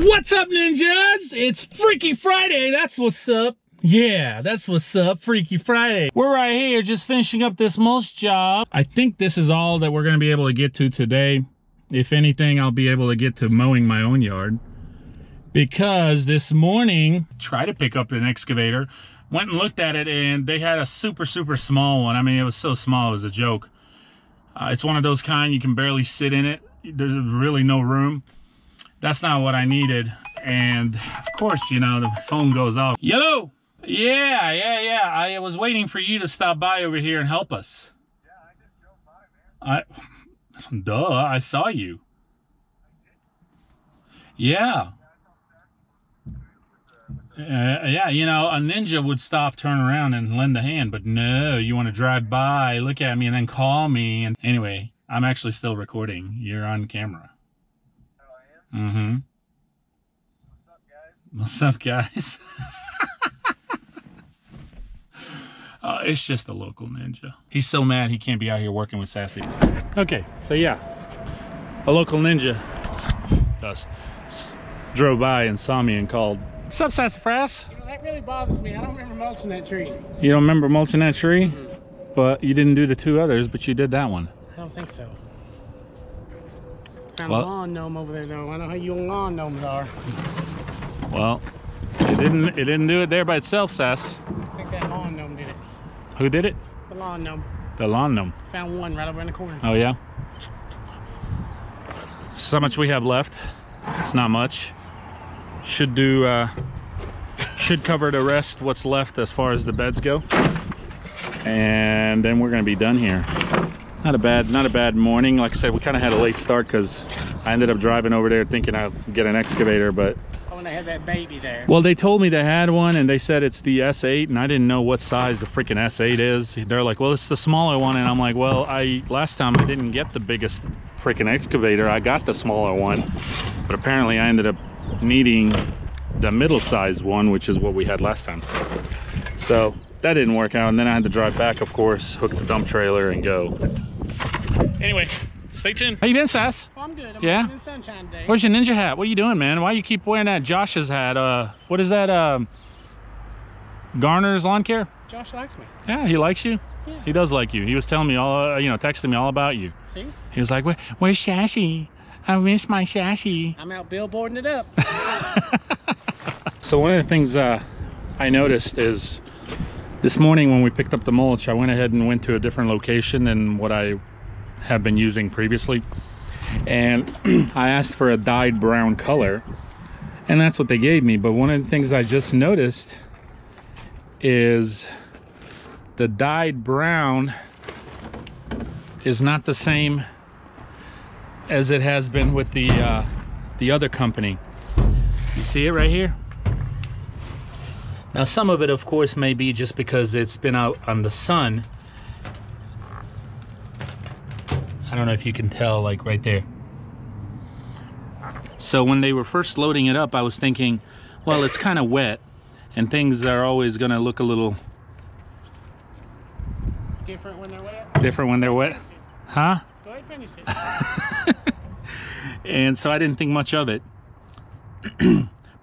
What's up, ninjas? It's Freaky Friday. That's what's up. Yeah, that's what's up. Freaky Friday. We're right here just finishing up this mulch job. I think this is all that we're going to be able to get to today. If anything, I'll be able to get to mowing my own yard. Because this morning, tried to pick up an excavator, went and looked at it, and they had a super small one. I mean, it was so small, it was a joke. It's one of those kind you can barely sit in it. There's really no room. That's not what I needed. And of course, you know, the phone goes off. Yellow! Yeah. I was waiting for you to stop by over here and help us. Yeah, I just drove by, man. Duh, I saw you. Yeah. Yeah, you know, a ninja would stop, turn around, and lend a hand, but no, you want to drive by, look at me, and then call me. And anyway, I'm actually still recording. You're on camera. Oh, I am? Mm-hmm. What's up, guys? What's up, guys? It's just a local ninja. He's so mad he can't be out here working with Sassy. Okay, so yeah, a local ninja just drove by and saw me and called. What's up, Sassafras? You know, that really bothers me. I don't remember mulching that tree. You don't remember mulching that tree? But you didn't do the two others, but you did that one. I don't think so. Found a lawn gnome over there, though. I know how you lawn gnomes are. Well, it didn't do it there by itself, Sass. I think that lawn gnome did it. Who did it? The lawn gnome. The lawn gnome. Found one right over in the corner. Oh yeah. So much we have left. It's not much. Should cover the rest what's left as far as the beds go, and then we're gonna be done here. Not a bad morning. Like I said, we kind of had a late start because I ended up driving over there thinking I'll get an excavator, but when they had that baby there. Well, they told me they had one and they said it's the S8, and I didn't know what size the freaking S8 is. They're like, well, it's the smaller one, and I'm like, well, last time I didn't get the biggest freaking excavator. I got the smaller one, but apparently I ended up needing the middle-sized one, which is what we had last time. So that didn't work out, and then I had to drive back, of course, hook the dump trailer and go. Anyway, stay tuned. How you been, Sass? Oh, I'm good. I'm yeah? in the sunshine today. Where's your ninja hat? What are you doing, man? Why you keep wearing that Josh's hat? What is that? Garner's Lawn Care? Josh likes me. Yeah, he likes you. Yeah. He does like you. He was telling me all, texting me all about you. See? He was like, where's Sassy? I miss my Sassy. I'm out billboarding it up. So one of the things I noticed is this morning when we picked up the mulch, I went ahead and went to a different location than what I have been using previously. And I asked for a dyed brown color, and that's what they gave me. But one of the things I just noticed is the dyed brown is not the same as it has been with the other company. You see it right here? Now some of it, of course, may be just because it's been out on the sun. I don't know if you can tell, like right there. So when they were first loading it up, I was thinking, well, it's kind of wet, and things are always gonna look a little Different when they're wet? different when they're wet. Huh? Go ahead, finish it. And so I didn't think much of it.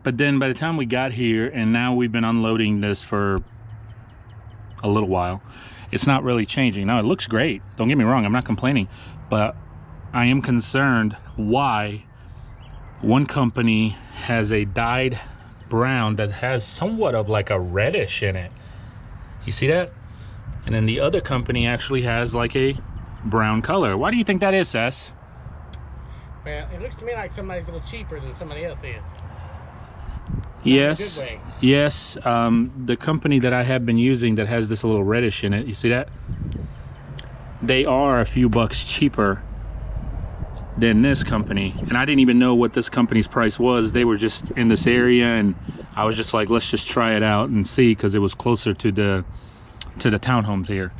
But then by the time we got here, and now we've been unloading this for a little while, it's not really changing. Now it looks great, don't get me wrong, I'm not complaining, but I am concerned why one company has a dyed brown that has somewhat of like a reddish in it. You see that? And then the other company actually has like a brown color. Why do you think that is, Sass? Well, it looks to me like somebody's a little cheaper than somebody else is. Yes, Good way. yes. The company that I have been using that has this little reddish in it, you see that? They are a few bucks cheaper than this company, and I didn't even know what this company's price was. They were just in this area, and I was just like, let's just try it out and see, because it was closer to the townhomes here.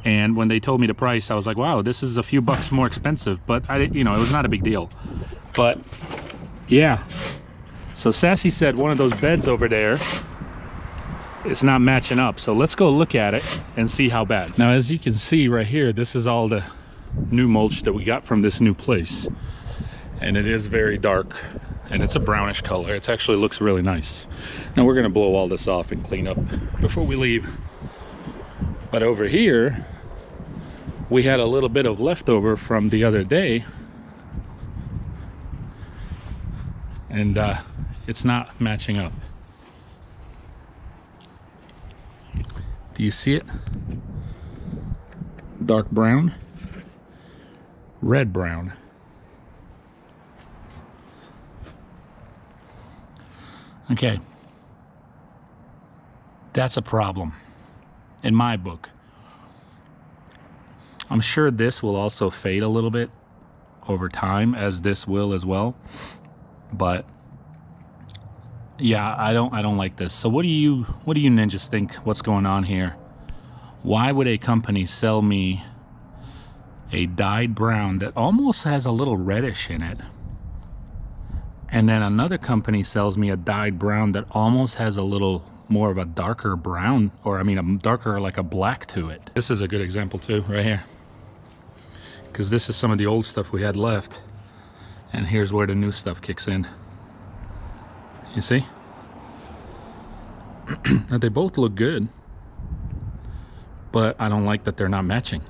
And when they told me the price, I was like, wow, this is a few bucks more expensive, but it was not a big deal. But yeah, so Sassy said one of those beds over there is not matching up, so let's go look at it and see how bad. Now, as you can see right here, this is all the new mulch that we got from this new place, and it is very dark. and it's a brownish color. It actually looks really nice. Now we're gonna blow all this off and clean up before we leave. But over here, we had a little bit of leftover from the other day, and it's not matching up. Do you see it? Dark brown, red brown. Okay, that's a problem in my book. I'm sure this will also fade a little bit over time, as this will as well. But yeah, I don't like this. So what do you ninjas think? What's going on here? Why would a company sell me a dyed brown that almost has a little reddish in it, and then another company sells me a dyed brown that almost has a little more of a darker brown, or I mean a darker, like a black to it? This is a good example too, right here, because this is some of the old stuff we had left, and here's where the new stuff kicks in. You see? Now they both look good, but I don't like that they're not matching.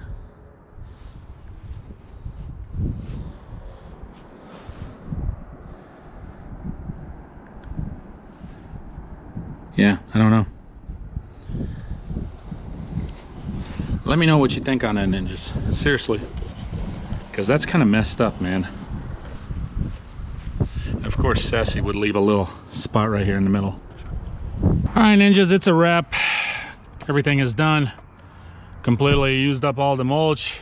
Yeah, I don't know. Let me know what you think on that, ninjas. Seriously. Because that's kind of messed up, man. Of course, Sassy would leave a little spot right here in the middle. Alright, ninjas, it's a wrap. Everything is done. Completely used up all the mulch.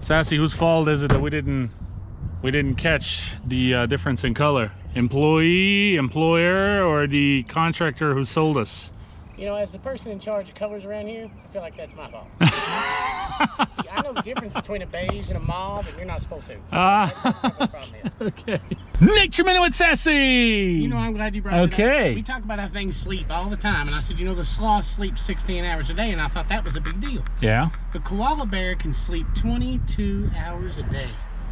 Sassy, whose fault is it that we didn't catch the difference in color? Employee, employer, or the contractor who sold us? You know, as the person in charge of colors around here, I feel like that's my fault. See, I know the difference between a beige and a mauve, and you're not supposed to. That's what the problem is. Okay. Nature Minute with Sassy! You know, I'm glad you brought it up. Okay. We talk about how things sleep all the time, and I said, you know, the sloth sleeps 16 hours a day, and I thought that was a big deal. Yeah. The koala bear can sleep 22 hours a day.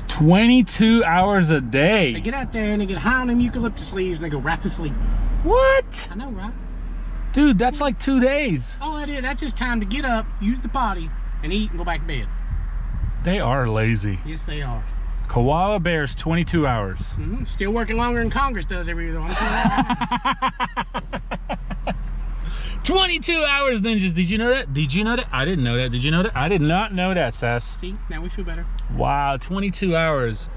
22 hours a day? They get out there and they get high on them eucalyptus leaves and they go right to sleep. What? I know, right? Dude, that's like 2 days. All that is, that's just time to get up, use the potty, and eat and go back to bed. They are lazy. Yes, they are. Koala bears, 22 hours. Mm-hmm. Still working longer than Congress does every year, though. I'm sure. 22 hours, ninjas. Did you know that? Did you know that? I didn't know that. Did you know that? I did not know that, Sass. See, now we feel better. Wow, 22 hours.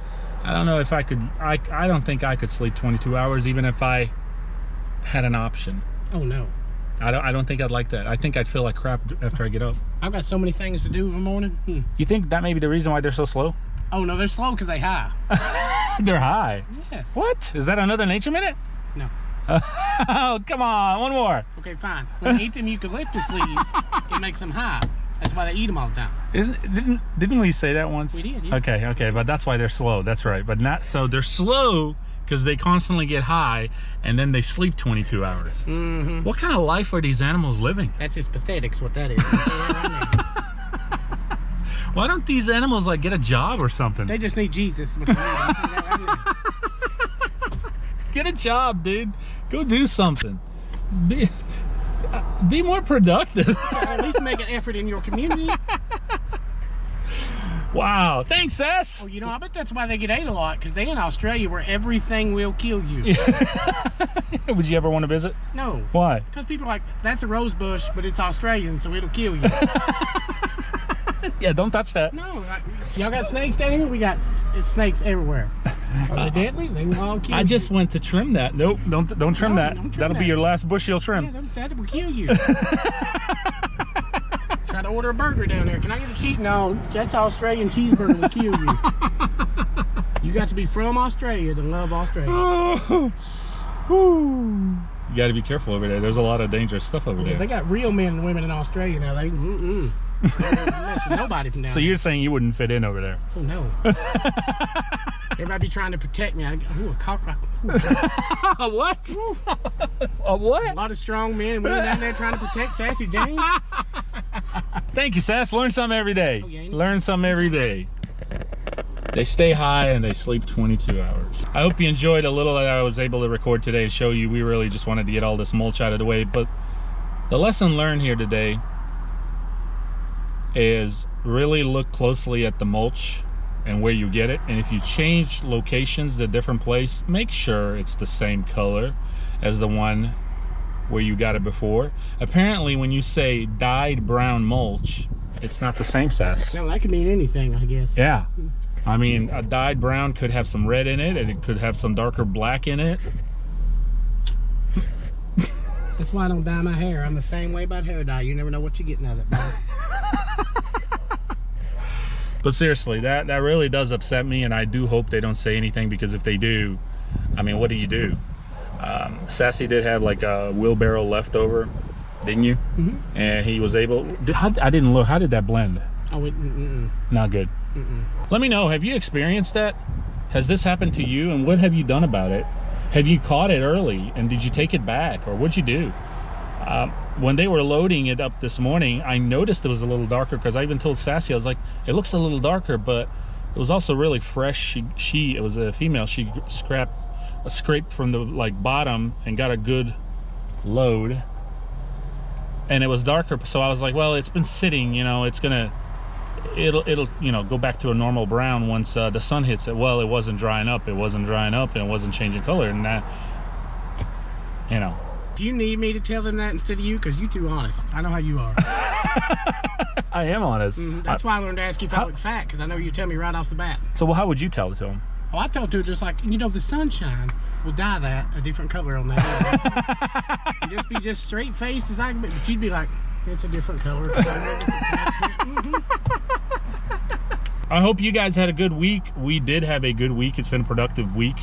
I don't know if I could, I don't think I could sleep 22 hours even if I had an option. Oh, no. I don't think I'd like that. I think I'd feel like crap after I get up. I've got so many things to do in the morning. You think that may be the reason why they're so slow? Oh, no, they're slow because they high. They're high? Yes. What? Is that another Nature Minute? No. Oh, come on, one more. Okay, fine. When they eat them eucalyptus leaves, it makes them high. That's why they eat them all the time. Didn't we say that once? We did, yeah. Okay, but that's why they're slow. That's right. But not so they're slow because they constantly get high and then they sleep 22 hours. Mm-hmm. What kind of life are these animals living? That's just pathetic, what that is. Why don't these animals like get a job or something? They just need Jesus. Get a job, dude. Go do something. Be more productive. At least make an effort in your community. Wow. Thanks, Sass. Oh, you know, I bet that's why they get ate a lot, because they're in Australia where everything will kill you. Would you ever want to visit? No. Why? Because people are like, that's a rose bush, but it's Australian, so it'll kill you. Yeah, don't touch that. No. Y'all got snakes down here? We got snakes everywhere. Are they deadly? They will all kill you. I just went to trim that. Nope, don't trim that. Don't trim That'll that. be your last bush you'll trim. Yeah, that will kill you. Try to order a burger down there. Can I get a cheat? No, that's Australian cheeseburger will kill you. You got to be from Australia to love Australia. You got to be careful over there. There's a lot of dangerous stuff over there. They got real men and women in Australia now. They nobody from down So you're saying you wouldn't fit in over there? Oh no. Everybody be trying to protect me. Ooh, a cockroach. A what? A what? A lot of strong men and women down there trying to protect Sassy James. Thank you, Sass. Learn something every day. Oh, yeah, Learn something every day. They stay high and they sleep 22 hours. I hope you enjoyed a little that I was able to record today and show you. We really just wanted to get all this mulch out of the way. But the lesson learned here today is really look closely at the mulch and where you get it. And if you change locations to a different place, make sure it's the same color as the one where you got it before. Apparently when you say dyed brown mulch, it's not the same, Sass. No, that could mean anything, I guess. Yeah. I mean, a dyed brown could have some red in it, and it could have some darker black in it. That's why I don't dye my hair. I'm the same way about hair dye. You never know what you're getting out of it, bro. But seriously, that really does upset me, and I do hope they don't say anything, because if they do, I mean, what do you do? Sassy did have like a wheelbarrow left over, didn't you? Mm-hmm. And he was able, I didn't look, how did that blend? Oh, not good. Let me know, have you experienced that? Has this happened to you, and what have you done about it? Have you caught it early, and did you take it back, or what'd you do? When they were loading it up this morning, I noticed it was a little darker, because I even told Sassy, I was like, it looks a little darker, but it was also really fresh. It was a female. She scraped from the like bottom and got a good load, and it was darker. So I was like, well, it's been sitting, you know, it'll you know, go back to a normal brown once the sun hits it. Well, it wasn't drying up, and it wasn't changing color, and that, you know. If you need me to tell them that instead of you, because you're too honest. I know how you are. I am honest. That's why I learned to ask you if I look fat, because I know you tell me right off the bat. So well, how would you tell it to them? Oh, I told her just like, you know, the sunshine will dye that a different color on that. And just be just straight faced as I can be. But you'd be like, it's a different color. I hope you guys had a good week. We did have a good week. It's been a productive week.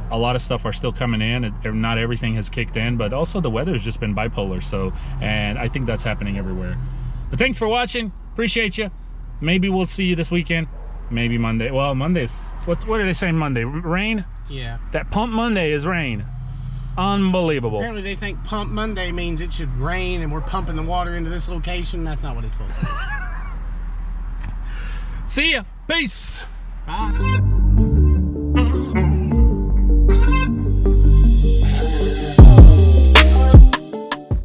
A lot of stuff are still coming in. Not everything has kicked in, but also the weather's just been bipolar. So, and I think that's happening everywhere. But thanks for watching. Appreciate you. Maybe we'll see you this weekend. Maybe Monday. Well, Monday's, what did they say Monday? Rain? Yeah. That Pump Monday is rain. Unbelievable. Apparently they think Pump Monday means it should rain and we're pumping the water into this location. That's not what it's supposed to be. See ya. Peace. Bye.